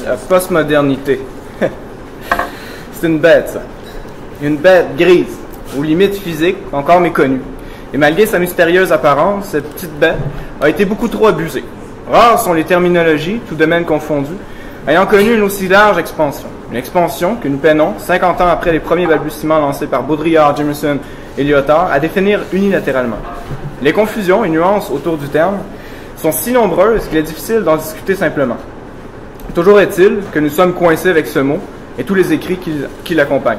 La postmodernité. C'est une bête, ça. Une bête grise, aux limites physiques encore méconnues. Et malgré sa mystérieuse apparence, cette petite bête a été beaucoup trop abusée. Rares sont les terminologies, tout domaine confondu, ayant connu une aussi large expansion. Une expansion que nous peinons, 50 ans après les premiers balbutiements lancés par Baudrillard, Jameson et Lyotard, à définir unilatéralement. Les confusions et nuances autour du terme sont si nombreuses qu'il est difficile d'en discuter simplement. Toujours est-il que nous sommes coincés avec ce mot et tous les écrits qui l'accompagnent.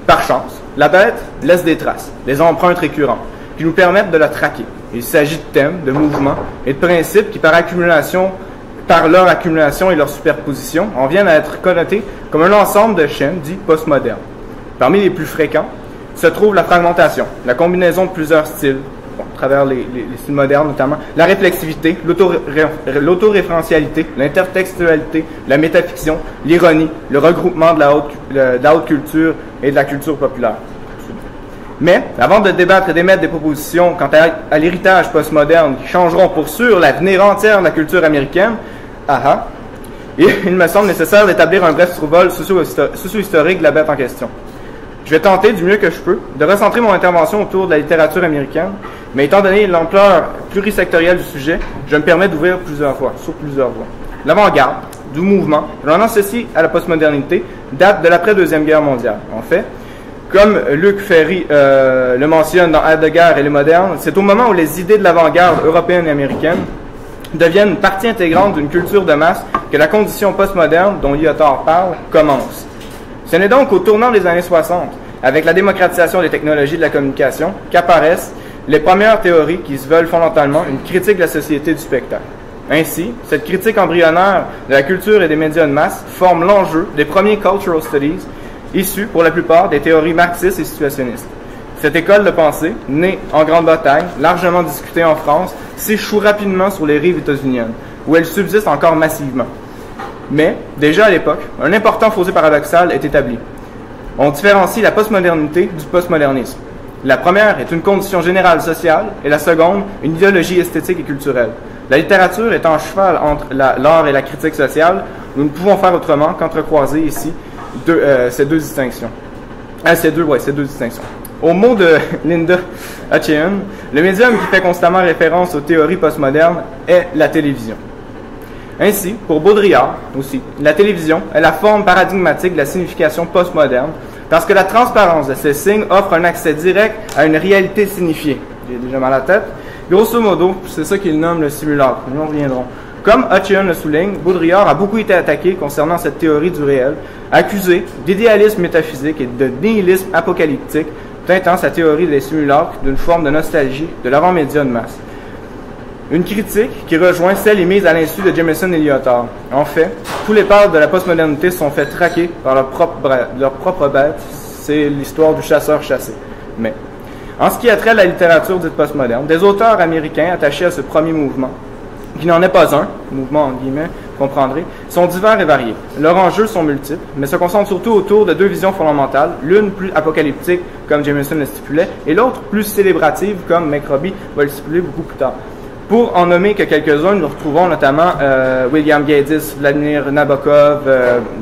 Par chance, la bête laisse des traces, des empreintes récurrentes, qui nous permettent de la traquer. Il s'agit de thèmes, de mouvements et de principes qui, par leur accumulation et leur superposition, en viennent à être connotés comme un ensemble de schèmes dits postmodernes. Parmi les plus fréquents se trouve la fragmentation, la combinaison de plusieurs styles, à travers les styles modernes notamment, la réflexivité, l'autoréférentialité, l'intertextualité, la métafiction, l'ironie, le regroupement de la haute culture et de la culture populaire. Mais, avant de débattre et d'émettre des propositions quant à l'héritage postmoderne qui changeront pour sûr l'avenir entière de la culture américaine, il me semble nécessaire d'établir un bref survol socio-historique de la bête en question. Je vais tenter du mieux que je peux de recentrer mon intervention autour de la littérature américaine, mais étant donné l'ampleur plurisectorielle du sujet, je me permets d'ouvrir sur plusieurs voies. L'avant-garde du mouvement, que l'on associe à la postmodernité, date de l'après-deuxième guerre mondiale. En fait, comme Luc Ferry le mentionne dans Art de guerre et les modernes, c'est au moment où les idées de l'avant-garde européenne et américaine deviennent une partie intégrante d'une culture de masse que la condition postmoderne, dont Lyotard parle, commence. Ce n'est donc au tournant des années 60, avec la démocratisation des technologies de la communication, qu'apparaissent les premières théories qui se veulent fondamentalement une critique de la société du spectacle. Ainsi, cette critique embryonnaire de la culture et des médias de masse forme l'enjeu des premiers cultural studies, issus pour la plupart des théories marxistes et situationnistes. Cette école de pensée, née en Grande-Bretagne, largement discutée en France, s'échoue rapidement sur les rives états-uniennes, où elle subsiste encore massivement. Mais, déjà à l'époque, un important fossé paradoxal est établi. On différencie la postmodernité du postmodernisme. La première est une condition générale sociale et la seconde, une idéologie esthétique et culturelle. La littérature étant cheval entre l'art et la critique sociale, nous ne pouvons faire autrement qu'entrecroiser ici ces deux distinctions. Ces deux distinctions. Au mot de Linda Hutcheon, le médium qui fait constamment référence aux théories postmodernes est la télévision. Ainsi, pour Baudrillard aussi, la télévision est la forme paradigmatique de la signification postmoderne parce que la transparence de ces signes offre un accès direct à une réalité signifiée. J'ai déjà mal à la tête. Grosso modo, c'est ça qu'il nomme le simulacre. Nous en reviendrons. Comme Hutcheon le souligne, Baudrillard a beaucoup été attaqué concernant cette théorie du réel, accusé d'idéalisme métaphysique et de nihilisme apocalyptique, teintant sa théorie des simulacres d'une forme de nostalgie de l'avant-média de masse. Une critique qui rejoint celle émise à l'insu de Jameson et Lyotard. En fait, tous les pères de la postmodernité se sont fait traquer par leur propre bête. C'est l'histoire du chasseur-chassé. Mais, en ce qui a trait à la littérature dite postmoderne, des auteurs américains attachés à ce premier mouvement, qui n'en est pas un, mouvement en guillemets, vous comprendrez, sont divers et variés. Leurs enjeux sont multiples, mais se concentrent surtout autour de deux visions fondamentales, l'une plus apocalyptique, comme Jameson le stipulait, et l'autre plus célébrative, comme McRobbie va le stipuler beaucoup plus tard. Pour en nommer que quelques-uns, nous retrouvons notamment William Gaddis, Vladimir Nabokov,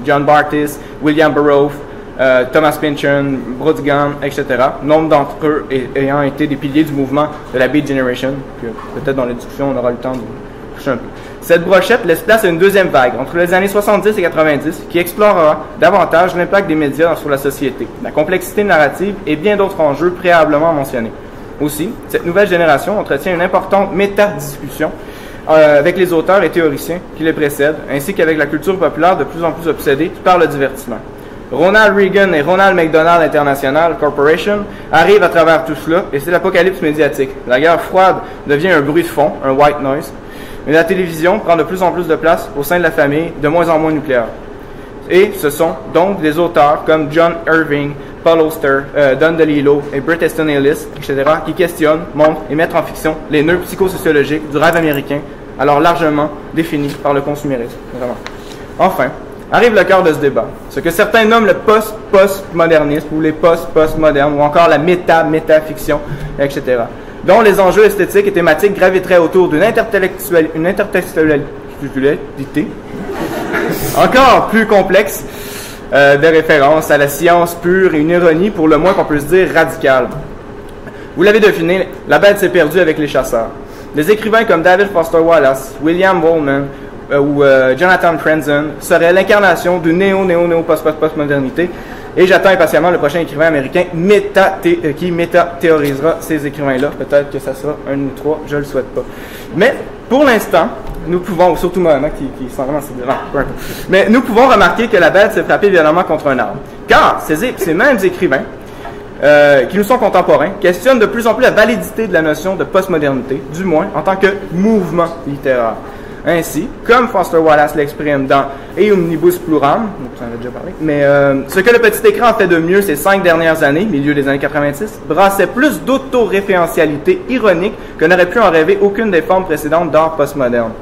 John Bartis, William Burroughs, Thomas Pynchon, Brodgan, etc. Nombre d'entre eux ayant été des piliers du mouvement de la Beat Generation, que peut-être dans la discussion on aura le temps de toucher un peu. Cette brochette laisse place à une deuxième vague, entre les années 70 et 90, qui explorera davantage l'impact des médias sur la société, la complexité narrative et bien d'autres enjeux préalablement mentionnés. Aussi, cette nouvelle génération entretient une importante méta-discussion avec les auteurs et théoriciens qui les précèdent, ainsi qu'avec la culture populaire de plus en plus obsédée par le divertissement. Ronald Reagan et Ronald McDonald International Corporation arrivent à travers tout cela, et c'est l'apocalypse médiatique. La guerre froide devient un bruit de fond, un white noise, et la télévision prend de plus en plus de place au sein de la famille, de moins en moins nucléaire. Et ce sont donc des auteurs comme John Irving, Paul Auster, Don DeLillo et Bret Easton Ellis, etc., qui questionnent, montrent et mettent en fiction les nœuds psychosociologiques du rêve américain, alors largement défini par le consumérisme. Vraiment. Enfin, arrive le cœur de ce débat, ce que certains nomment le post-postmodernisme ou les post-postmodernes ou encore la métafiction, etc., dont les enjeux esthétiques et thématiques graviteraient autour d'une intertextualité encore plus complexe de référence à la science pure et une ironie pour le moins qu'on peut se dire radicale. Vous l'avez deviné, la bête s'est perdue avec les chasseurs. Des écrivains comme David Foster Wallace, William Wellman ou Jonathan Franzen seraient l'incarnation d'une néo-post-modernité. Et j'attends impatiemment le prochain écrivain américain qui méta-théorisera ces écrivains-là. Peut-être que ça sera un ou trois, je le souhaite pas. Mais pour l'instant, nous pouvons, surtout moi, hein, qui sont vraiment... Mais nous pouvons remarquer que la bête s'est frappée violemment contre un arbre. Car ces mêmes écrivains, qui nous sont contemporains, questionnent de plus en plus la validité de la notion de postmodernité, du moins en tant que mouvement littéraire. Ainsi, comme Foster Wallace l'exprime dans E Omnibus Pluram, on en a déjà parlé, mais ce que le petit écran a fait de mieux ces 5 dernières années, milieu des années 90, brassait plus d'autoréférentialité ironique que n'aurait pu en rêver aucune des formes précédentes d'art postmoderne.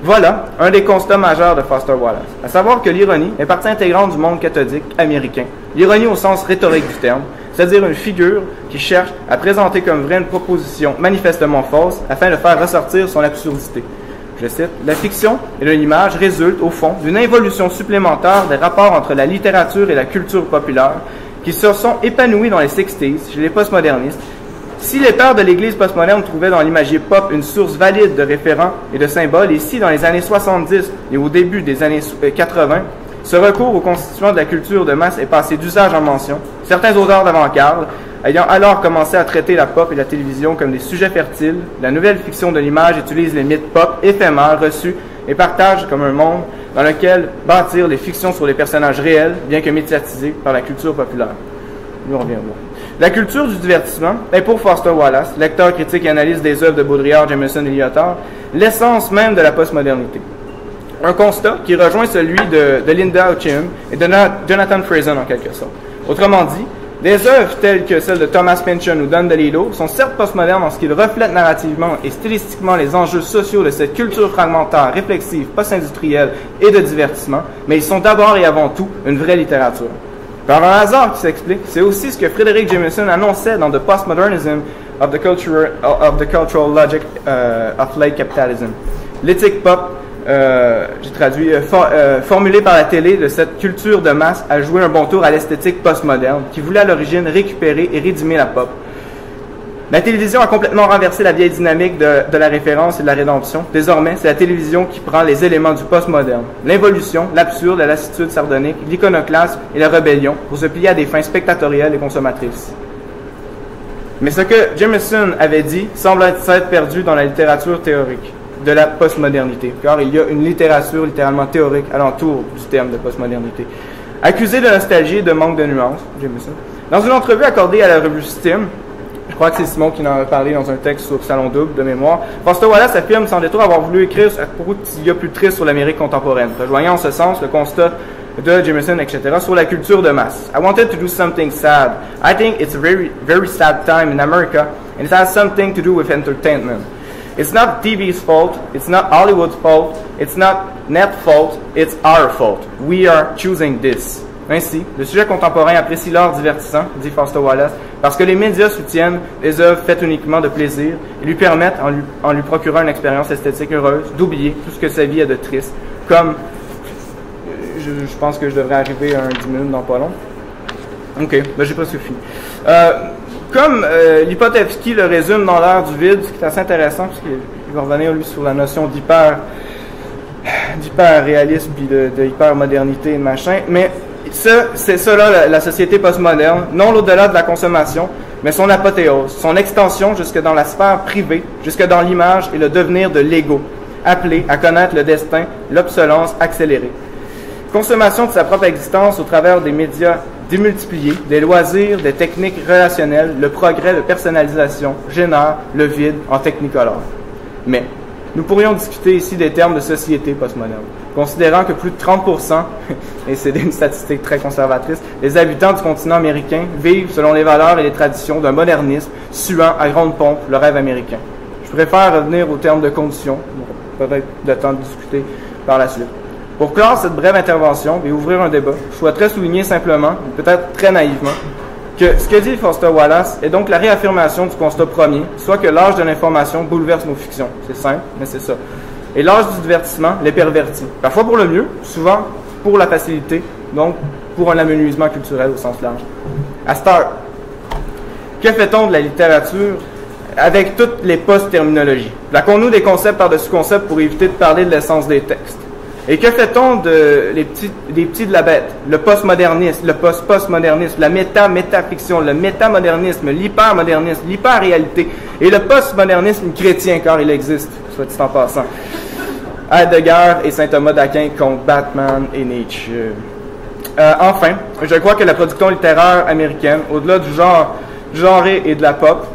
Voilà un des constats majeurs de Foster Wallace, à savoir que l'ironie est partie intégrante du monde cathodique américain. L'ironie au sens rhétorique du terme, c'est-à-dire une figure qui cherche à présenter comme vraie une proposition manifestement fausse afin de faire ressortir son absurdité. Je cite, « La fiction et l'image résultent, au fond, d'une évolution supplémentaire des rapports entre la littérature et la culture populaire qui se sont épanouis dans les 60s, chez les postmodernistes. Si les pères de l'Église postmoderne trouvaient dans l'imagier pop une source valide de référents et de symboles, et si dans les années 70 et au début des années 80, ce recours aux constituants de la culture de masse est passé d'usage en mention, certains auteurs d'avant-garde ayant alors commencé à traiter la pop et la télévision comme des sujets fertiles, la nouvelle fiction de l'image utilise les mythes pop éphémères reçus et partage comme un monde dans lequel bâtir les fictions sur les personnages réels, bien que médiatisés par la culture populaire. Nous reviendrons. La culture du divertissement est pour Foster Wallace, lecteur critique et analyste des œuvres de Baudrillard, Jameson et Lyotard, l'essence même de la postmodernité. Un constat qui rejoint celui de Linda Ockham et de Jonathan Franzen en quelque sorte. Autrement dit, des œuvres telles que celles de Thomas Pynchon ou Don DeLillo sont certes postmodernes en ce qu'ils reflètent narrativement et stylistiquement les enjeux sociaux de cette culture fragmentaire, réflexive, post-industrielle et de divertissement, mais ils sont d'abord et avant tout une vraie littérature. Par un hasard qui s'explique, c'est aussi ce que Frederick Jameson annonçait dans The Postmodernism of the Cultural Logic of Late Capitalism. L'éthique pop, j'ai traduit, formulée par la télé de cette culture de masse a joué un bon tour à l'esthétique postmoderne qui voulait à l'origine récupérer et rédimer la pop. La télévision a complètement renversé la vieille dynamique de la référence et de la rédemption. Désormais, c'est la télévision qui prend les éléments du postmoderne, l'involution, l'absurde, la lassitude sardonique, l'iconoclasme et la rébellion pour se plier à des fins spectatorielles et consommatrices. Mais ce que Jameson avait dit semble s'être perdu dans la littérature théorique de la postmodernité, car il y a une littérature littéralement théorique alentour du terme de postmodernité. Accusé de nostalgie et de manque de nuances, Jameson, dans une entrevue accordée à la revue Steam, je crois que c'est Simon qui en a parlé dans un texte sur Salon Double de mémoire, Foster Wallace affirme sans détour avoir voulu écrire à propos qu'il y a plus triste sur l'Amérique contemporaine, rejoignant en ce sens le constat de Jameson, etc., sur la culture de masse. I wanted to do something sad. I think it's a very, very sad time in America, and it has something to do with entertainment. It's not TV's fault, it's not Hollywood's fault, it's not Net's fault, it's our fault. We are choosing this. Ainsi, le sujet contemporain apprécie l'art divertissant, dit Foster Wallace, parce que les médias soutiennent les œuvres faites uniquement de plaisir et lui permettent, en lui procurant une expérience esthétique heureuse, d'oublier tout ce que sa vie a de triste, comme... Je pense que je devrais arriver à un 10 minutes dans pas long. Ok, ben j'ai presque fini. Comme Lipotovski le résume dans L'ère du vide, ce qui est assez intéressant, parce qu'il va revenir lui sur la notion d'hyper-réalisme puis de hyper-modernité et de machin, mais c'est ça là, la société postmoderne, non l'au-delà de la consommation, mais son apothéose, son extension jusque dans la sphère privée, jusque dans l'image et le devenir de l'ego, appelé à connaître le destin, l'obsolescence accélérée. Consommation de sa propre existence au travers des médias démultipliés, des loisirs, des techniques relationnelles, le progrès de personnalisation génère le vide en technicolore. Mais nous pourrions discuter ici des termes de société postmoderne, considérant que plus de 30%, et c'est une statistique très conservatrice, des habitants du continent américain vivent selon les valeurs et les traditions d'un modernisme suant à grande pompe le rêve américain. Je préfère revenir aux termes de conditions, peut-être le temps de discuter par la suite. Pour clore cette brève intervention et ouvrir un débat, je souhaiterais souligner simplement, peut-être très naïvement, que ce que dit Foster Wallace est donc la réaffirmation du constat premier, soit que l'âge de l'information bouleverse nos fictions. C'est simple, mais c'est ça. Et l'âge du divertissement les pervertit. Parfois pour le mieux, souvent pour la facilité, donc pour un amenuisement culturel au sens large. À cette heure, que fait-on de la littérature avec toutes les post-terminologies? Plaquons-nous des concepts par-dessus concepts pour éviter de parler de l'essence des textes. Et que fait-on des petits de la bête? Le postmodernisme, le post-postmodernisme, la métafiction, le métamodernisme, l'hypermodernisme, l'hyperréalité et le postmodernisme chrétien, car il existe, soit dit en passant. Heidegger et saint Thomas d'Aquin contre Batman et Nietzsche. Enfin, je crois que la production littéraire américaine, au-delà du genre et de la pop,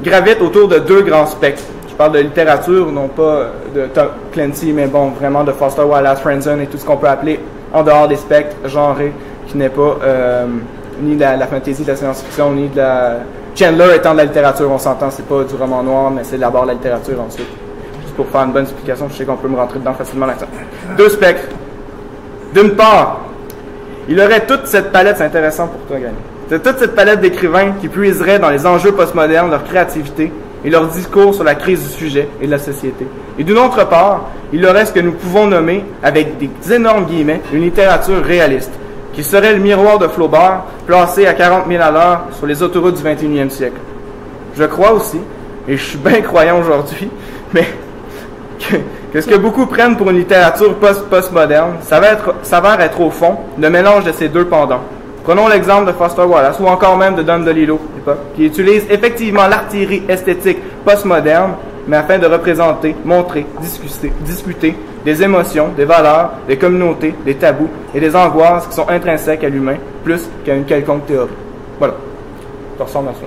gravite autour de deux grands spectres. Je parle de littérature, non pas de Tom Clancy, mais bon, vraiment de Foster Wallace Franzen et tout ce qu'on peut appeler en dehors des spectres genrés, qui n'est pas ni de la fantasy, de la science-fiction, ni de la... Chandler étant de la littérature, on s'entend, c'est pas du roman noir, mais c'est d'abord la littérature ensuite. Juste pour faire une bonne explication, je sais qu'on peut me rentrer dedans facilement là-dessus. Deux spectres. D'une part, il aurait toute cette palette, c'est intéressant pour toi, Gagné. C'est toute cette palette d'écrivains qui puiseraient dans les enjeux postmodernes, leur créativité et leur discours sur la crise du sujet et de la société. Et d'une autre part, il aurait ce que nous pouvons nommer, avec des énormes guillemets, une littérature réaliste, qui serait le miroir de Flaubert, placé à 40 000 à l'heure sur les autoroutes du 21e siècle. Je crois aussi, et je suis bien croyant aujourd'hui, mais que ce que beaucoup prennent pour une littérature postmoderne s'avère être au fond le mélange de ces deux pendants. Prenons l'exemple de Foster Wallace, ou encore même de Don DeLillo, qui utilise effectivement l'artillerie esthétique postmoderne, mais afin de représenter, montrer, discuter des émotions, des valeurs, des communautés, des tabous et des angoisses qui sont intrinsèques à l'humain, plus qu'à une quelconque théorie. Voilà. Ça ressemble à ça.